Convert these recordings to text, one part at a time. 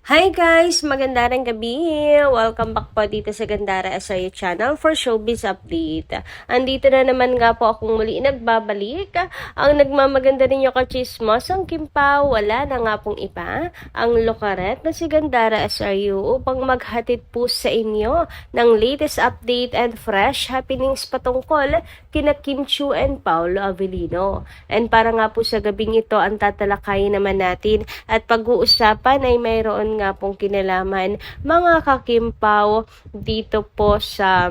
Hi guys! Magandang gabi! Welcome back po dito sa Gandara SRU channel for showbiz update. Andito na naman nga po akong muli nagbabalik. Ang nagmamaganda rin yung kachismos, ang Kim Pao, wala na nga pong iba, ang Locaret na si Gandara SRU upang maghatid po sa inyo ng latest update and fresh happenings patungkol kina Kim Chiu and Paolo Avellino. And para nga po sa gabing ito, ang tatalakayin naman natin at pag-uusapan ay mayroon nga pong kinalaman mga kakimpaw dito po sa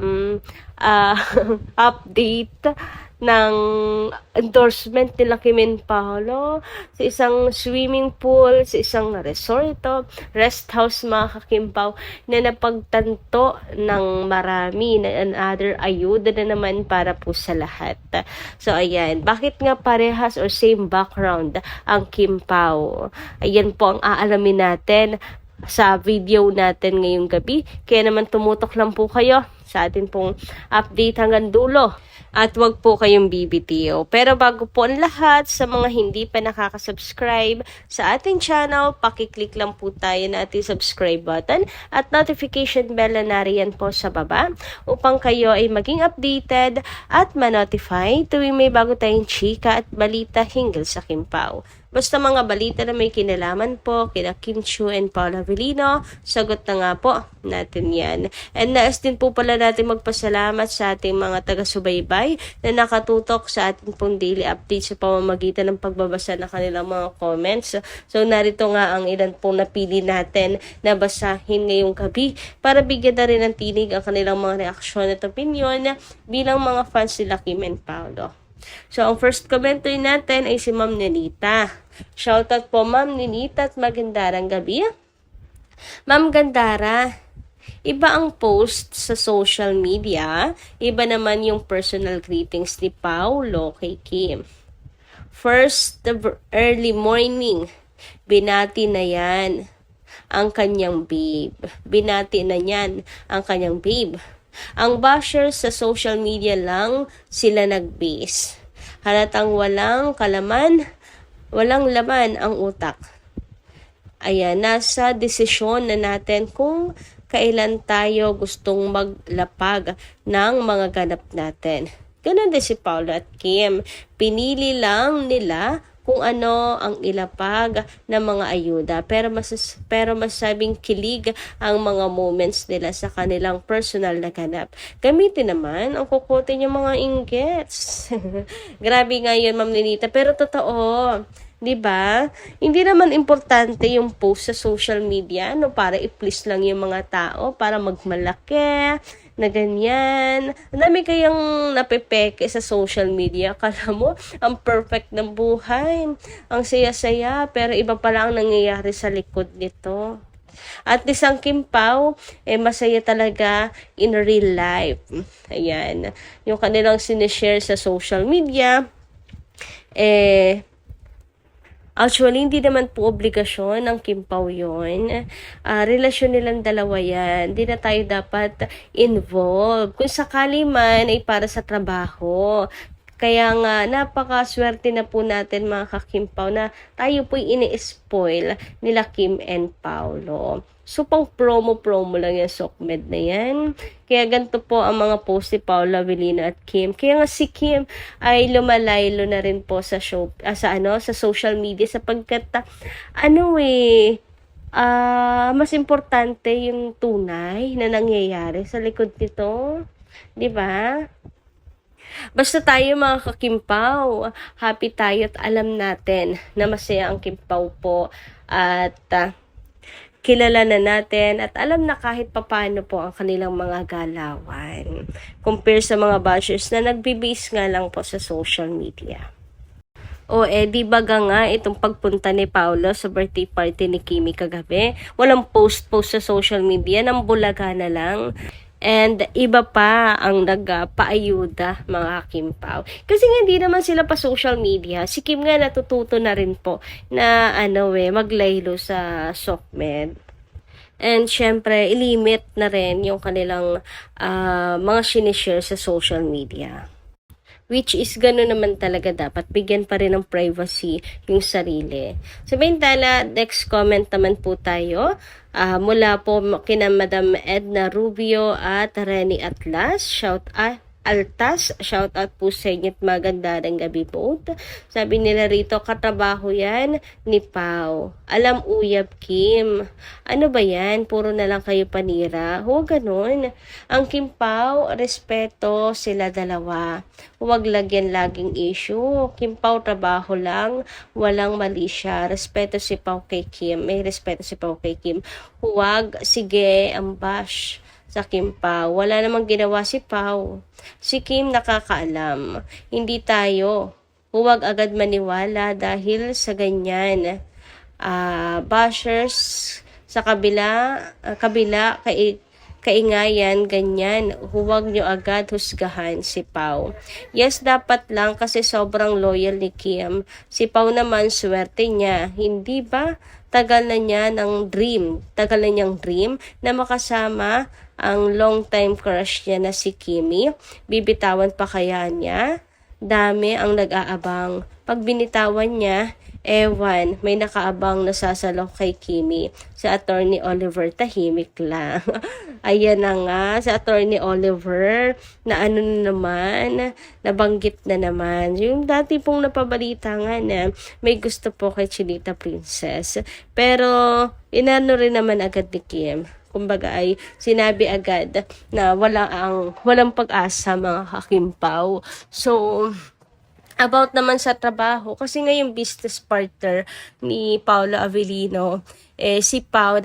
update ng endorsement nila Kim and Paolo sa isang swimming pool, sa isang resort, rest house mga kakimpaw na napagtanto ng marami na another ayuda na naman para po sa lahat. So ayan, bakit nga parehas or same background ang Kim Pao? Ayan po ang aalamin natin sa video natin ngayong gabi. Kaya naman tumutok lang po kayo sa atin pong update hanggang dulo. At wag po kayong bibitiw. Pero bago po ang lahat, sa mga hindi pa nakaka-subscribe sa ating channel, pakiclick lang po tayo na ating subscribe button at notification bell na nariyan po sa baba upang kayo ay maging updated at ma-notify tuwing may bago tayong chika at balita hinggil sa Kim Pao. Basta mga balita na may kinalaman po kina Kim Chiu and Paolo Avellino, sagot na nga po natin yan. And nais din po pala natin magpasalamat sa ating mga taga-subaybay na nakatutok sa ating pong daily updates sa pamamagitan ng pagbabasa ng kanilang mga comments. So narito nga ang ilan pong napili natin na basahin ngayong gabi para bigyan na rin ng tinig ang kanilang mga reaksyon at opinion bilang mga fans nila Kim and Paolo. So, ang first commenter natin ay si Ma'am Nenita. Shoutout po Ma'am Nenita at magandang gabi. Ma'am Gandara, iba ang post sa social media, iba naman yung personal greetings ni Paolo kay Kim. First, the early morning, binati na yan ang kanyang babe. Binati na yan ang kanyang babe. Ang bashers sa social media lang sila nag-base. Halatang walang laman ang utak. Ayan, nasa desisyon na natin kung kailan tayo gustong maglapag ng mga ganap natin. Ganun din si Paolo at Kim. Pinili lang nila kung ano ang ilapag ng mga ayuda. Pero masabing kilig ang mga moments nila sa kanilang personal na ganap. Gamitin naman ang kukutin yung mga inggits. Grabe nga yun, Ma'am Nenita. Pero totoo, 'di ba? Hindi naman importante yung post sa social media para i-please lang yung mga tao para magmalaki na ganyan. Ang dami kayang napepeke sa social media. Akala mo, ang perfect ng buhay. Ang saya-saya, pero iba pala ang nangyayari sa likod nito. At isang Kim Pao, masaya talaga in real life. Ayan. Yung kanilang sinishare sa social media, actually, hindi naman po obligasyon ng Kim Pao yun. Relasyon nilang dalawa yan. Hindi na tayo dapat involved. Kung sakali man ay para sa trabaho. Kaya nga, napakaswerte na po natin mga ka-Kim Pao na tayo po'y ini-spoil nila Kim and Paolo. So, pang promo lang yung Sokmed na yan. Kaya ganito po ang mga post ni Paolo Avellino at Kim. Kaya nga si Kim ay lumalaylo na rin po sa sa social media sapagkat mas importante yung tunay na nangyayari sa likod nito. 'Di ba? Basta tayo mga kakimpaw, happy tayo at alam natin na masaya ang Kimpaw po at kilala na natin at alam na kahit papano po ang kanilang mga galawan compare sa mga bashers na nagbe-base nga lang po sa social media. Di ba nga itong pagpunta ni Paolo sa birthday party ni Kimi kagabi? Walang post sa social media, nang bulaga na lang. And iba pa ang nagpaayuda mga Kim Pao. Kasi nga hindi naman sila pa social media. Si Kim nga natututo na rin po na maglaylo sa Sokmed. And syempre, ilimit na rin yung kanilang mga sinishare sa social media. Which is gano'n naman talaga dapat. Bigyan pa rin ng privacy yung sarili. Samantala, next comment naman po tayo. Mula po kina Madam Edna Rubio at Reni Atlas. Altas, shout out po sa inyo at maganda ng gabi po. Sabi nila rito, katrabaho yan ni Pao. Alam uyab, Kim. Ano ba yan? Puro na lang kayo panira. Huwag ganun. Ang Kim Pao, respeto sila dalawa. Huwag lagyan laging issue. Kim Pao, trabaho lang. Walang mali siya. Respeto si Pao kay Kim. May respeto si Pao kay Kim. Huwag, sige, ang bash sa Kim Pao. Wala namang ginawa si Pao. Si Kim nakakaalam. Hindi tayo. Huwag agad maniwala dahil sa ganyan. Bashers sa kabila kaingayan, ganyan. Huwag nyo agad husgahan si Pao. Yes, dapat lang kasi sobrang loyal ni Kim. Si Pao naman, swerte niya. Hindi ba? Tagal na niyang dream na makasama ang long time crush niya na si Kimi. Bibitawan pa kaya niya? Dami ang nag-aabang. Pag binitawan niya, ewan, may nakaabang nasasalaw kay Kimi. Sa Attorney Oliver, tahimik lang. Ayan na nga, sa Attorney Oliver, na ano na naman, nabanggit na naman. Yung dati pong napabalita nga na may gusto po kay Chinita Princess. Pero, inano rin naman agad ni Kim. Kumbaga ay sinabi agad na walang pag-asa mga kakimpaw. So, about naman sa trabaho, kasi nga yung business partner ni Paolo Avellino, si Pao,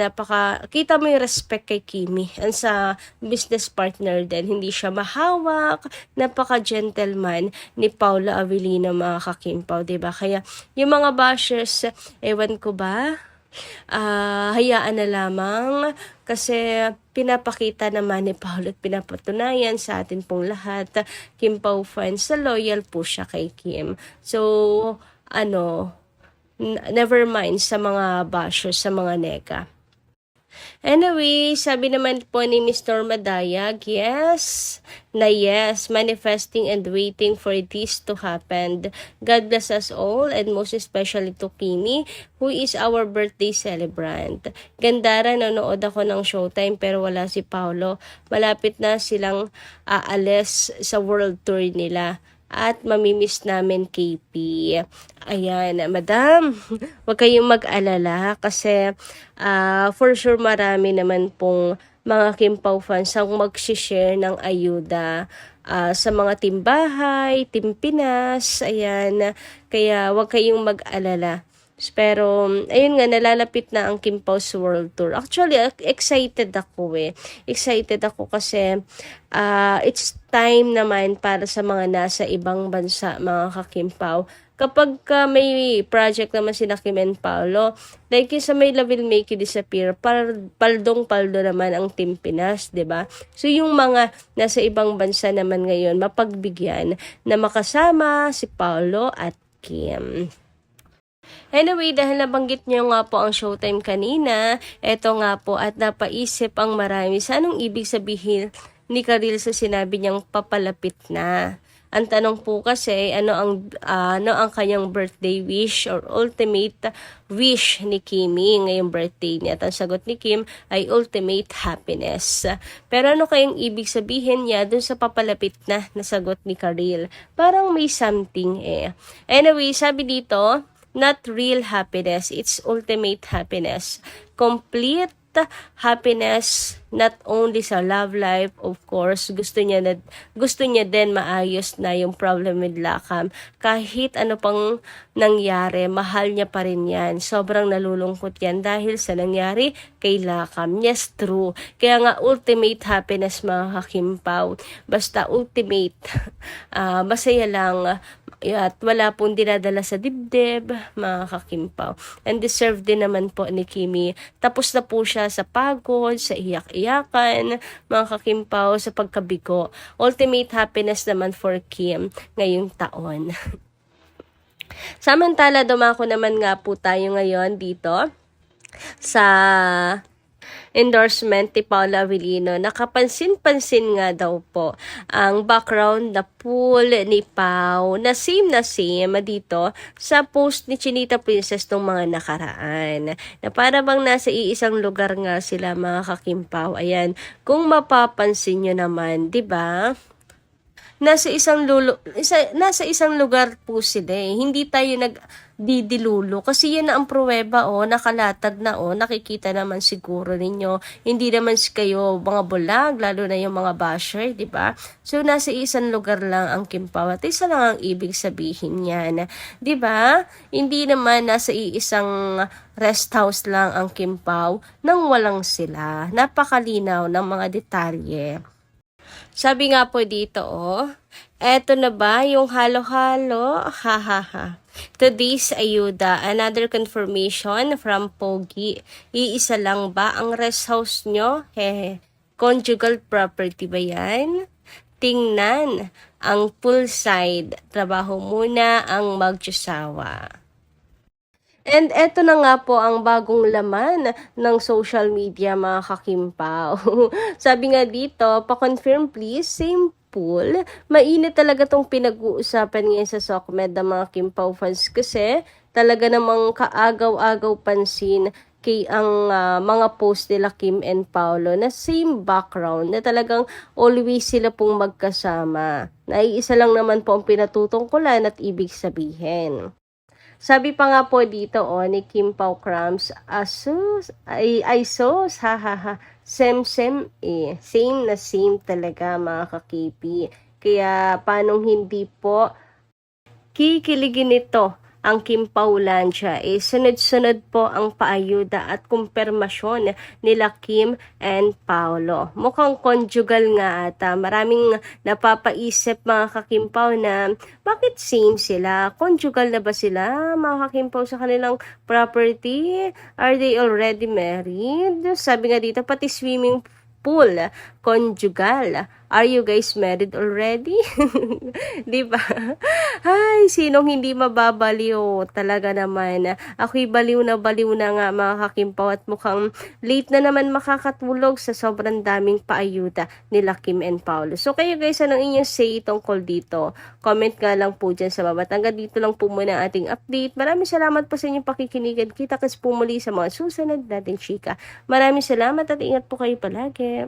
kita mo yung respect kay Kimi. And sa business partner din, hindi siya mahawak, napaka-gentleman ni Paolo Avellino mga kakimpaw, diba? Kaya yung mga bashers, ewan ko ba, hayaan na lamang kasi pinapakita naman ni Paolo at pinapatunayan sa atin pong lahat, Kim Pao fans, sa loyal po siya kay Kim. So, never mind sa mga bashers, sa mga nega. Anyway, sabi naman po ni Mr. Madayag, yes, manifesting and waiting for this to happen. God bless us all and most especially to Kimi, who is our birthday celebrant. Gandara, nanood ako ng Showtime pero wala si Paolo. Malapit na silang aalis sa world tour nila. At mamimiss namin KP. Ayan, madam, huwag kayong mag-alala kasi for sure marami naman pong mga Kim Pao fans ang mag-share ng ayuda sa mga timbahay, Team Pinas, ayan. Kaya huwag kayong mag-alala. Pero, ayun nga, nalalapit na ang Kim Pao's World Tour. Actually, excited ako Excited ako kasi it's time naman para sa mga nasa ibang bansa, mga ka-Kim Pao. Kapag may project naman sila Kim and Paolo, like yung sa May Love Will Make You Disappear, paldong-paldo naman ang Team Pinas, 'di ba? So yung mga nasa ibang bansa naman ngayon, mapagbigyan na makasama si Paolo at Kim. Anyway, dahil nabanggit niyo nga po ang Showtime kanina, eto nga po at napaisip ang marami sa anong ibig sabihin ni Karil sa sinabi niyang papalapit na. Ang tanong po kasi, ano ang kanyang birthday wish or ultimate wish ni Kimi ngayong birthday niya? At ang sagot ni Kim ay ultimate happiness. Pero ano kayang ibig sabihin niya dun sa papalapit na sagot ni Karil? Parang may something Anyway, sabi dito, not real happiness, it's ultimate happiness. Complete happiness, not only sa love life, of course, gusto niya din maayos na yung problem with Lakam. Kahit ano pang nangyari, mahal niya pa rin yan. Sobrang nalulungkot yan dahil sa nangyari kay Lakam. Yes, true. Kaya nga, ultimate happiness mga Kim Pao. Basta ultimate, masaya lang, at wala pong dinadala sa dibdib, mga ka-Kim Pao. And deserve din naman po ni Kimi. Tapos na po siya sa pagod, sa iyak-iyakan, mga ka-Kim Pao, sa pagkabigo. Ultimate happiness naman for Kim ngayong taon. Samantala, dumako naman nga po tayo ngayon dito sa endorsement ni Paula Avellino. Nakapansin-pansin nga daw po ang background na pool ni Pao na same dito sa post ni Chinita Princess nung mga nakaraan. Na para bang nasa iisang lugar nga sila mga kakimpaw. Ayan, kung mapapansin nyo naman, 'di ba? Nasa isang lugar po sila eh. Hindi tayo nagdidilulo kasi yan na ang pruweba nakalatag na nakikita naman siguro ninyo. Hindi naman kayo mga bulag, lalo na yung mga basher, di ba? So nasa isang lugar lang ang Kimpaw at isa lang ang ibig sabihin niyan, di ba? Hindi naman nasa iisang rest house lang ang Kimpaw nang walang sila. Napakalinaw ng mga detalye. Sabi nga po dito, eto na ba yung halo-halo? Ha ha ha. Today's ayuda, another confirmation from Pogi. Iisa lang ba ang rest house nyo? Hehe. Conjugal property ba yan? Tingnan, ang poolside. Trabaho muna ang magtsasawa. And eto na nga po ang bagong laman ng social media mga kakimpaw. Sabi nga dito, pa-confirm please, same pool. Mainit talaga tong pinag-uusapan ngayon sa SOCMED ng mga Kimpaw fans kasi talaga namang kaagaw-agaw pansin kay ang mga post nila Kim and Paolo na same background na talagang always sila pong magkasama. Naiisa lang naman po ang pinatutungkulan at ibig sabihin. Sabi pa nga po dito ni Kim Pao Crumbs, asus, ay sos, ha ha ha, same same talaga mga kakipi. Kaya paanong hindi po kikiligin nito ang Kimpaulandia sunod-sunod po ang paayuda at kumpirmasyon nila Kim and Paolo. Mukhang conjugal nga ata. Maraming napapaisip mga kakimpaw na bakit same sila? Conjugal na ba sila mga kakimpaw sa kanilang property? Are they already married? Sabi nga dito pati swimming pool, conjugal. Are you guys married already? Di ba? Ay, sinong hindi mababaliw? Talaga naman. Ako'y baliw na nga mga kakimpaw at mukhang late na naman makakatulog sa sobrang daming paayuda nila Kim and Paolo. So kayo guys, anong inyong say tungkol dito? Comment nga lang po dyan sa baba. Hanggang dito lang po muna ating update. Maraming salamat po sa inyong pakikinigan. Kita-kits po muli sa mga susunod nating chika. Maraming salamat at ingat po kayo palagi.